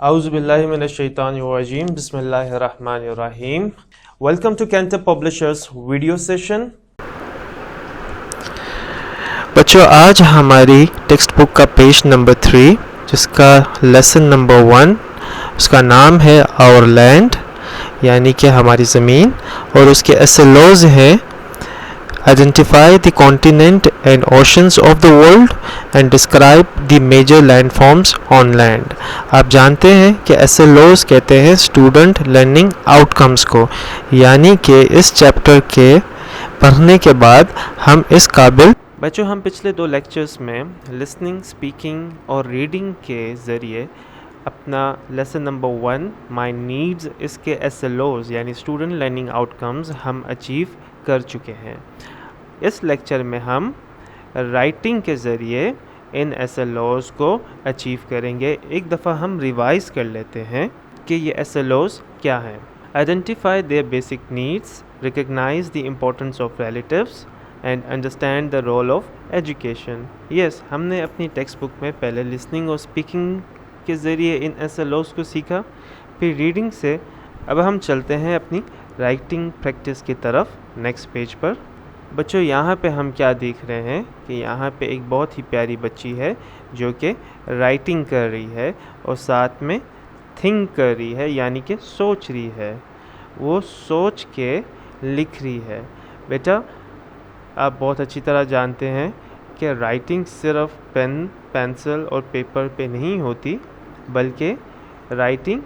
Auzubillahiminash-shaytanir-rajim. Bismillahir-rahmanir-rahim. Welcome to Cantor Publishers video session. बच्चों, आज हमारी टेक्स्ट बुक का पेज नंबर 3 जिसका लेसन नंबर 1 उसका नाम है आवर लैंड यानी कि हमारी ज़मीन, और उसके एसएलओज हैं identify the continent and oceans of the world and describe the major landforms on land. आप जानते हैं कि एसएलओज कहते हैं स्टूडेंट लर्निंग आउटकम्स को, यानी कि इस चैप्टर के पढ़ने के बाद हम इस काबिल। बच्चों, हम पिछले 2 लेक्चर्स में लिसनिंग, स्पीकिंग और रीडिंग के ज़रिए अपना लेसन नंबर 1 माय नीड्स इसके एसएलओज यानी स्टूडेंट लर्निंग आउटकम्स हम अचीव कर चुके हैं। इस लेक्चर में हम राइटिंग के ज़रिए इन एसएलओज को अचीव करेंगे। एक दफ़ा हम रिवाइज कर लेते हैं कि ये एसएलओज क्या हैं। Identify their basic needs, recognise the importance of relatives and understand the role of education. Yes, हमने अपनी टेक्स्ट बुक में पहले लिसनिंग और स्पीकिंग के ज़रिए इन एसएलओज को सीखा, फिर रीडिंग से। अब हम चलते हैं अपनी राइटिंग प्रैक्टिस की तरफ नेक्स्ट पेज पर। बच्चों, यहाँ पे हम क्या देख रहे हैं कि यहाँ पे एक बहुत ही प्यारी बच्ची है जो कि राइटिंग कर रही है और साथ में थिंक कर रही है यानी कि सोच रही है। वो सोच के लिख रही है। बेटा, आप बहुत अच्छी तरह जानते हैं कि राइटिंग सिर्फ पेन, पेंसिल और पेपर पे नहीं होती, बल्कि राइटिंग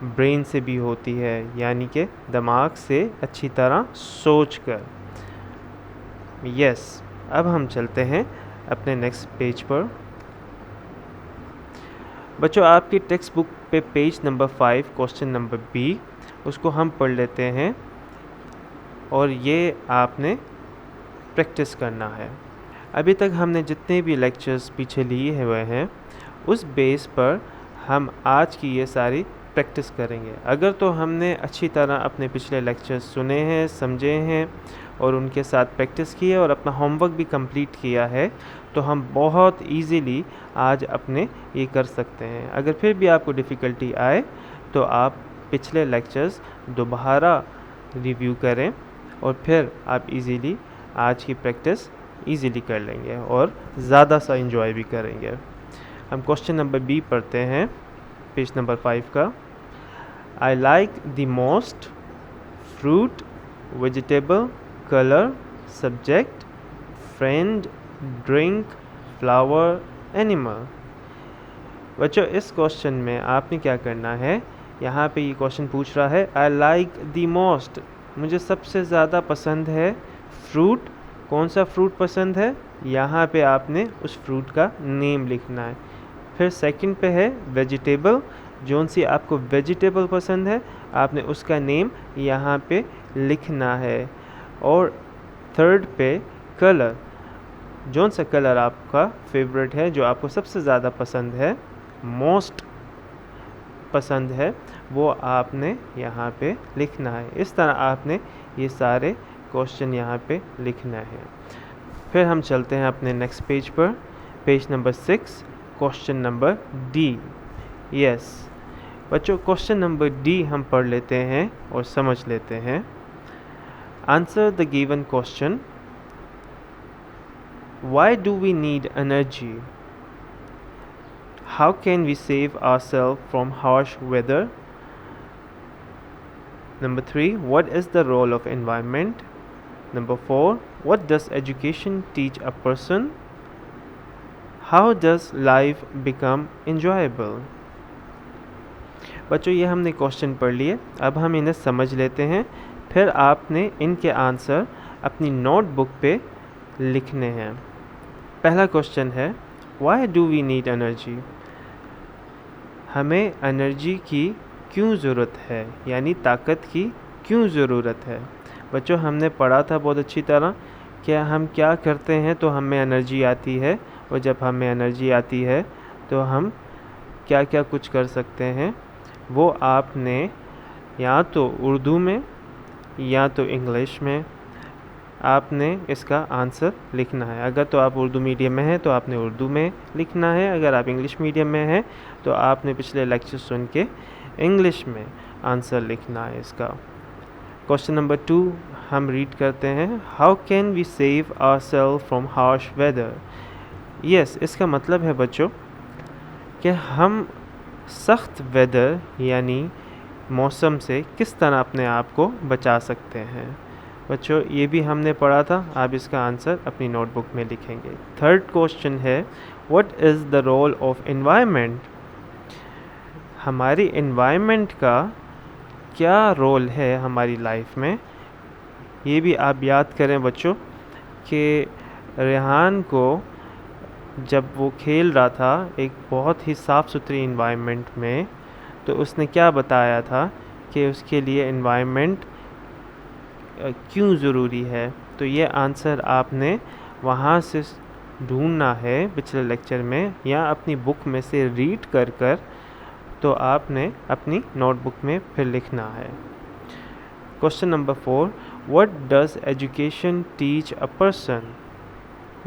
ब्रेन से भी होती है, यानी कि दिमाग से अच्छी तरह सोच कर। यस, अब हम चलते हैं अपने नेक्स्ट पेज पर। बच्चों, आपकी टेक्स्ट बुक पे page number 5 question number B उसको हम पढ़ लेते हैं और ये आपने प्रैक्टिस करना है। अभी तक हमने जितने भी लेक्चर्स पीछे लिए हुए हैं उस बेस पर हम आज की ये सारी प्रैक्टिस करेंगे। अगर तो हमने अच्छी तरह अपने पिछले लेक्चर्स सुने हैं, समझे हैं और उनके साथ प्रैक्टिस की है और अपना होमवर्क भी कंप्लीट किया है, तो हम बहुत इजीली आज अपने ये कर सकते हैं। अगर फिर भी आपको डिफ़िकल्टी आए तो आप पिछले लेक्चर्स दोबारा रिव्यू करें और फिर आप इजीली आज की प्रैक्टिस इजीली कर लेंगे और ज़्यादा सा एंजॉय भी करेंगे। हम क्वेश्चन नंबर बी पढ़ते हैं पेज नंबर 5 का। I like the most fruit, vegetable, colour, subject, friend, drink, flower, animal. बच्चों, इस क्वेश्चन में आपने क्या करना है, यहाँ पे ये क्वेश्चन पूछ रहा है आई लाइक द मोस्ट, मुझे सबसे ज़्यादा पसंद है फ्रूट। कौन सा फ्रूट पसंद है, यहाँ पे आपने उस फ्रूट का नेम लिखना है। फिर सेकंड पे है वेजिटेबल, जोन सी आपको वेजिटेबल पसंद है आपने उसका नेम यहाँ पे लिखना है। और थर्ड पे कलर, जोन सा कलर आपका फेवरेट है, जो आपको सबसे ज़्यादा पसंद है, मोस्ट पसंद है, वो आपने यहाँ पे लिखना है। इस तरह आपने ये सारे क्वेश्चन यहाँ पे लिखना है। फिर हम चलते हैं अपने नेक्स्ट पेज पर, page number 6 question number D. Yes बच्चों, क्वेश्चन नंबर डी हम पढ़ लेते हैं और समझ लेते हैं। Answer the given question, why do we need energy, how can we save ourselves from harsh weather, number 3 what is the role of environment, number 4 what does education teach a person, how does life become enjoyable। बच्चों, ये हमने question पढ़ लिए, अब हम इन्हें समझ लेते हैं। फिर आपने इनके आंसर अपनी नोटबुक पे लिखने हैं। पहला क्वेश्चन है why do we need energy, हमें एनर्जी की क्यों ज़रूरत है, यानी ताकत की क्यों ज़रूरत है। बच्चों, हमने पढ़ा था बहुत अच्छी तरह कि हम क्या करते हैं तो हमें एनर्जी आती है, और जब हमें एनर्जी आती है तो हम क्या क्या कुछ कर सकते हैं, वो आपने या तो उर्दू में या तो इंग्लिश में आपने इसका आंसर लिखना है। अगर तो आप उर्दू मीडियम में हैं तो आपने उर्दू में लिखना है, अगर आप इंग्लिश मीडियम में हैं तो आपने पिछले लेक्चर सुन के इंग्लिश में आंसर लिखना है इसका। क्वेश्चन नंबर 2 हम रीड करते हैं, how can we save ourselves from harsh weather. Yes, इसका मतलब है बच्चों कि हम सख्त वेदर यानी मौसम से किस तरह अपने आप को बचा सकते हैं। बच्चों ये भी हमने पढ़ा था, आप इसका आंसर अपनी नोटबुक में लिखेंगे। थर्ड क्वेश्चन है, what is the role of environment. हमारी एनवायरनमेंट का क्या रोल है हमारी लाइफ में, ये भी आप याद करें बच्चों कि रेहान को जब वो खेल रहा था एक बहुत ही साफ़ सुथरी एनवायरनमेंट में, तो उसने क्या बताया था कि उसके लिए एनवायरनमेंट क्यों ज़रूरी है। तो ये आंसर आपने वहाँ से ढूंढना है पिछले लेक्चर में या अपनी बुक में से रीड कर कर, तो आपने अपनी नोटबुक में फिर लिखना है। Question number 4, what does education teach a person.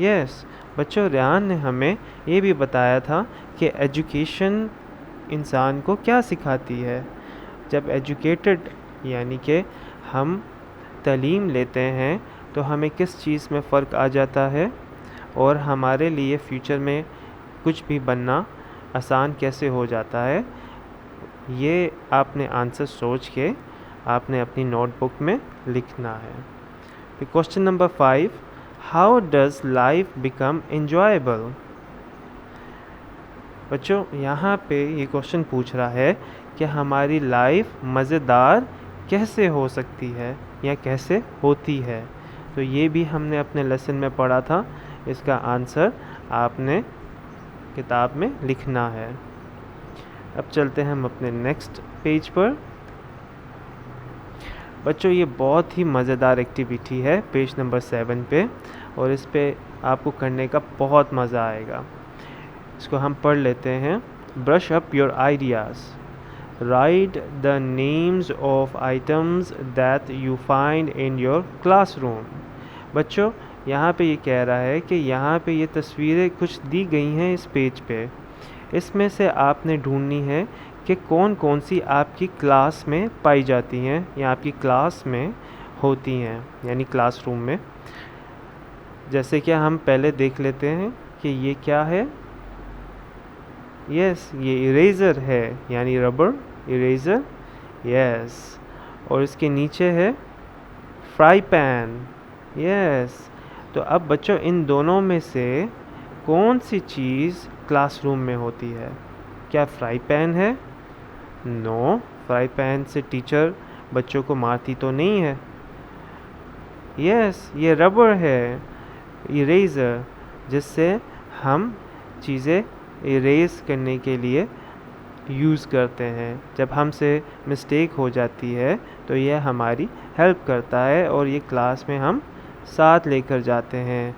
Yes बच्चों, रेहान ने हमें ये भी बताया था कि एजुकेशन इंसान को क्या सिखाती है। जब एजुकेटेड यानी कि हम तालीम लेते हैं तो हमें किस चीज़ में फ़र्क आ जाता है और हमारे लिए फ्यूचर में कुछ भी बनना आसान कैसे हो जाता है, ये आपने आंसर सोच के आपने अपनी नोटबुक में लिखना है। फिर question number 5, how does life become enjoyable. बच्चों यहाँ पे ये क्वेश्चन पूछ रहा है कि हमारी लाइफ मज़ेदार कैसे हो सकती है या कैसे होती है। तो ये भी हमने अपने लेसन में पढ़ा था, इसका आंसर आपने किताब में लिखना है। अब चलते हैं हम अपने नेक्स्ट पेज पर। बच्चों ये बहुत ही मज़ेदार एक्टिविटी है पेज नंबर 7 पे, और इस पे आपको करने का बहुत मज़ा आएगा। इसको हम पढ़ लेते हैं। Brush up your ideas, right the names of items that you find in your classroom. बच्चों यहाँ पे ये कह रहा है कि यहाँ पे ये तस्वीरें कुछ दी गई हैं इस पेज पे, इसमें से आपने ढूंढनी है कि कौन कौन सी आपकी क्लास में पाई जाती हैं या आपकी क्लास में होती हैं यानी क्लासरूम में। जैसे कि हम पहले देख लेते हैं कि ये क्या है। यस ये इरेज़र है यानी रबर इरेज़र। यस, और इसके नीचे है फ्राई पैन। यस, तो अब बच्चों इन दोनों में से कौन सी चीज़ क्लासरूम में होती है। क्या फ्राई पैन है? नो, फ्राई पैन से टीचर बच्चों को मारती तो नहीं है। यस, ये रबर है इरेज़र, जिससे हम चीज़ें इरेज़ करने के लिए यूज़ करते हैं। जब हमसे मिस्टेक हो जाती है तो यह हमारी हेल्प करता है और ये क्लास में हम साथ लेकर जाते हैं।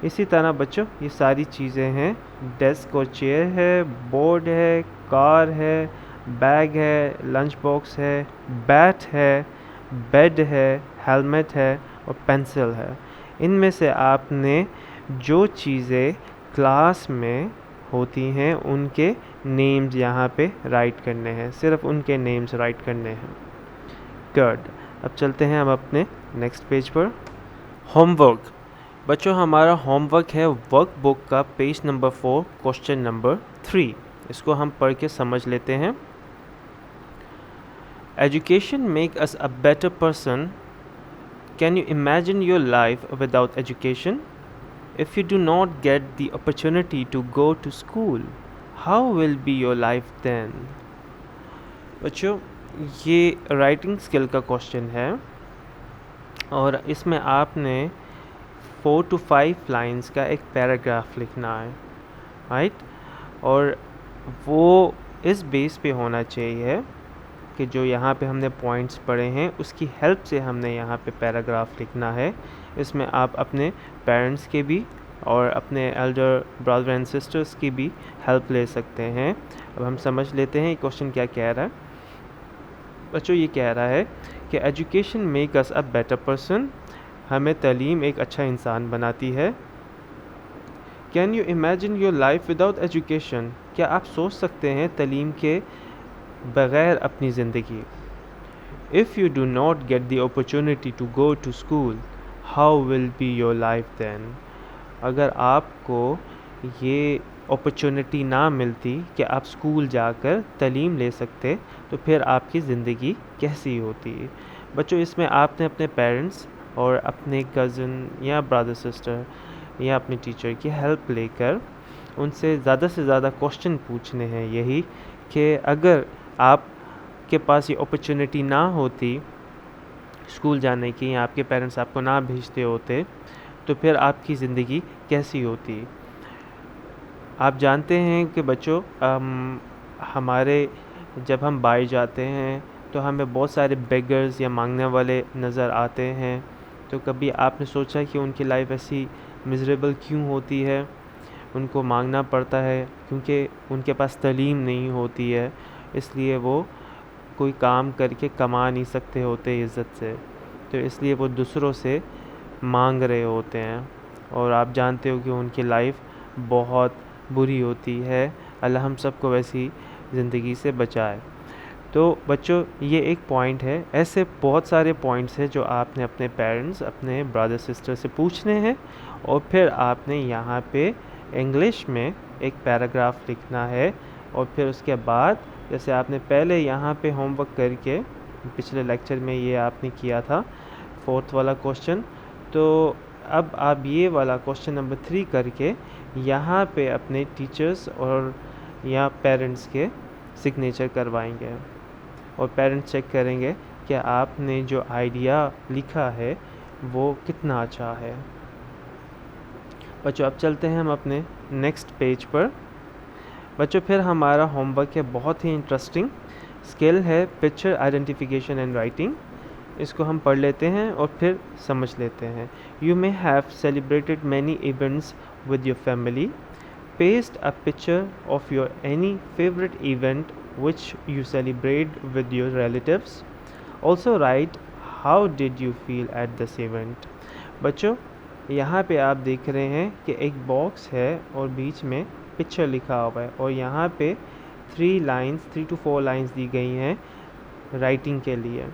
इसी तरह बच्चों ये सारी चीज़ें हैं, डेस्क और चेयर है, बोर्ड है, कार है, बैग है, लंच बॉक्स है, बैट है, बेड है, हेलमेट है और पेंसिल है। इनमें से आपने जो चीज़ें क्लास में होती हैं उनके नेम्स यहाँ पे राइट करने हैं, सिर्फ उनके नेम्स राइट करने हैं। गुड, अब चलते हैं हम अपने नेक्स्ट पेज पर। होमवर्क। बच्चों हमारा होमवर्क है वर्क बुक का पेज नंबर 4 क्वेश्चन नंबर 3। इसको हम पढ़ के समझ लेते हैं। Education make us a better person. Can you imagine your life without education? If you do not get the opportunity to go to school, how will be your life then? बच्चों ये writing skill का question है और इसमें आपने 4 to 5 lines का एक paragraph लिखना है, राइट। और वो इस बेस पे होना चाहिए कि जो यहाँ पे हमने पॉइंट्स पढ़े हैं उसकी हेल्प से हमने यहाँ पे पैराग्राफ लिखना है। इसमें आप अपने पेरेंट्स के भी और अपने एल्डर ब्रदर एंड सिस्टर्स की भी हेल्प ले सकते हैं। अब हम समझ लेते हैं ये क्वेश्चन क्या कह रहा है। बच्चों ये कह रहा है कि education make us a better person हमें तालीम एक अच्छा इंसान बनाती है। Can you imagine your life without education? क्या आप सोच सकते हैं तालीम के बग़ैर अपनी ज़िंदगी? If you do not get the opportunity to go to school, how will be your life then? अगर आपको ये अपॉर्चुनिटी ना मिलती कि आप स्कूल जाकर तालीम ले सकते, तो फिर आपकी ज़िंदगी कैसी होती? बच्चों, इसमें आपने अपने पेरेंट्स और अपने कज़न या ब्रदर सिस्टर या अपने टीचर की हेल्प लेकर उनसे ज़्यादा से ज़्यादा क्वेश्चन पूछने हैं, यही कि अगर आपके पास ये अपॉर्चुनिटी ना होती स्कूल जाने की, या आपके पेरेंट्स आपको ना भेजते होते, तो फिर आपकी ज़िंदगी कैसी होती? आप जानते हैं कि बच्चों, हमारे जब हम बाहर जाते हैं तो हमें बहुत सारे बेगर्स या मांगने वाले नज़र आते हैं। तो कभी आपने सोचा कि उनकी लाइफ ऐसी मिज़रेबल क्यों होती है? उनको मांगना पड़ता है क्योंकि उनके पास तालीम नहीं होती है, इसलिए वो कोई काम करके कमा नहीं सकते होते इज़्ज़त से, तो इसलिए वो दूसरों से मांग रहे होते हैं। और आप जानते हो कि उनकी लाइफ बहुत बुरी होती है। अल्लाह हम सबको वैसी ज़िंदगी से बचाए। तो बच्चों, ये एक पॉइंट है। ऐसे बहुत सारे पॉइंट्स हैं जो आपने अपने पेरेंट्स, अपने ब्रदर सिस्टर से पूछने हैं, और फिर आपने यहाँ पे इंग्लिश में एक पैराग्राफ लिखना है। और फिर उसके बाद, जैसे आपने पहले यहाँ पे होमवर्क करके पिछले लेक्चर में ये आपने किया था 4th वाला क्वेश्चन, तो अब आप ये वाला क्वेश्चन नंबर 3 करके यहाँ पे अपने टीचर्स और या पेरेंट्स के सिग्नेचर करवाएंगे, और पेरेंट्स चेक करेंगे कि आपने जो आइडिया लिखा है वो कितना अच्छा है। बच्चों, अब चलते हैं हम अपने नेक्स्ट पेज पर। बच्चों, फिर हमारा होमवर्क है बहुत ही इंटरेस्टिंग, स्किल है पिक्चर आइडेंटिफिकेशन एंड राइटिंग। इसको हम पढ़ लेते हैं और फिर समझ लेते हैं। You may have celebrated many events with your family. Paste a picture of your any favourite event which you celebrate with your relatives. Also write how did you feel at this event. बच्चों, यहाँ पे आप देख रहे हैं कि एक box है और बीच में पिक्चर लिखा हुआ है, और यहाँ पे 3 to 4 लाइंस दी गई हैं राइटिंग के लिए।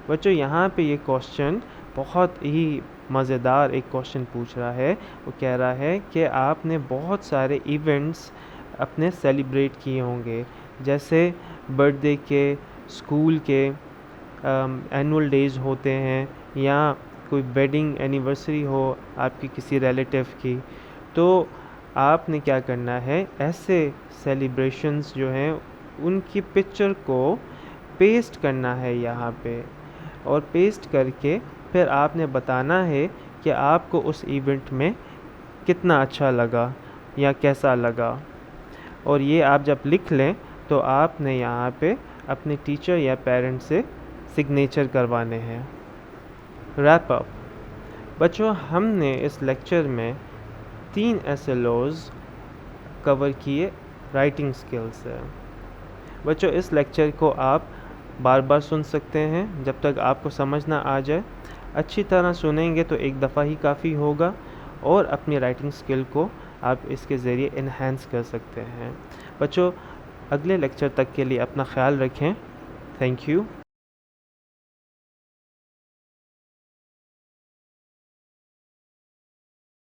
बच्चों, यहाँ पे ये क्वेश्चन बहुत ही मज़ेदार एक क्वेश्चन पूछ रहा है। वो कह रहा है कि आपने बहुत सारे इवेंट्स अपने सेलिब्रेट किए होंगे, जैसे बर्थडे के, स्कूल के, एनुअल डेज़ होते हैं, या कोई वेडिंग एनिवर्सरी हो आपकी किसी रिलेटिव की। तो आपने क्या करना है, ऐसे सेलिब्रेशंस जो हैं उनकी पिक्चर को पेस्ट करना है यहाँ पे, और पेस्ट करके फिर आपने बताना है कि आपको उस इवेंट में कितना अच्छा लगा या कैसा लगा। और ये आप जब लिख लें तो आपने यहाँ पे अपने टीचर या पेरेंट्स से सिग्नेचर करवाने हैं। Wrap up. बच्चों, हमने इस लेक्चर में 3 ऐसे लॉज कवर किए राइटिंग स्किल्स से। बच्चों, इस लेक्चर को आप बार बार सुन सकते हैं जब तक आपको समझ ना आ जाए। अच्छी तरह सुनेंगे तो एक दफ़ा ही काफ़ी होगा, और अपनी राइटिंग स्किल को आप इसके ज़रिए इन्हेंस कर सकते हैं। बच्चों, अगले लेक्चर तक के लिए अपना ख्याल रखें। Thank you.